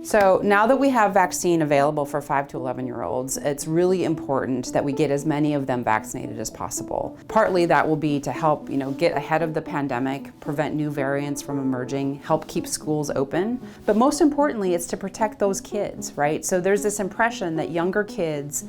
So now that we have vaccine available for 5 to 11-year-olds, it's really important that we get as many of them vaccinated as possible. Partly that will be to help, get ahead of the pandemic, prevent new variants from emerging, help keep schools open. But most importantly, it's to protect those kids, right? So there's this impression that younger kids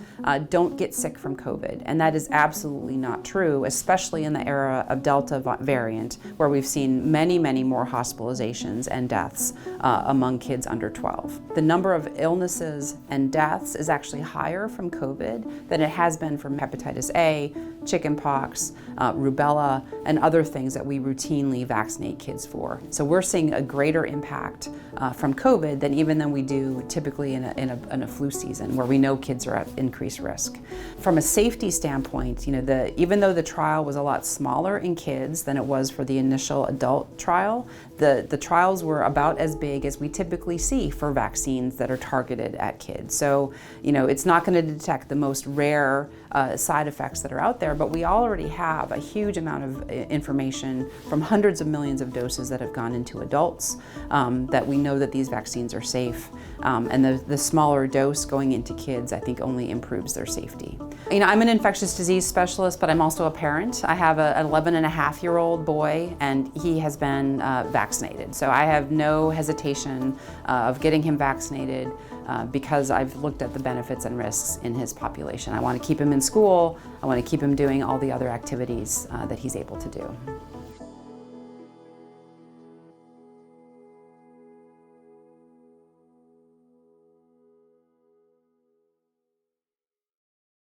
don't get sick from COVID, and that is absolutely not true, especially in the era of Delta variant, where we've seen many, many more hospitalizations and deaths among kids under 12. The number of illnesses and deaths is actually higher from COVID than it has been from hepatitis A, chickenpox, rubella, and other things that we routinely vaccinate kids for. So we're seeing a greater impact from COVID than we do typically in a flu season, where we know kids are at increased risk. From a safety standpoint, even though the trial was a lot smaller in kids than it was for the initial adult trial, the trials were about as big as we typically see for vaccines that are targeted at kids. So, it's not going to detect the most rare side effects that are out there, but we already have a huge amount of information from hundreds of millions of doses that have gone into adults that we know that these vaccines are safe. And the smaller dose going into kids, I think, only improves their safety. I'm an infectious disease specialist, but I'm also a parent. I have an 11-and-a-half-year-old boy, and he has been vaccinated. So I have no hesitation of getting him vaccinated because I've looked at the benefits and risks in his population. I want to keep him in school. I want to keep him doing all the other activities that he's able to do.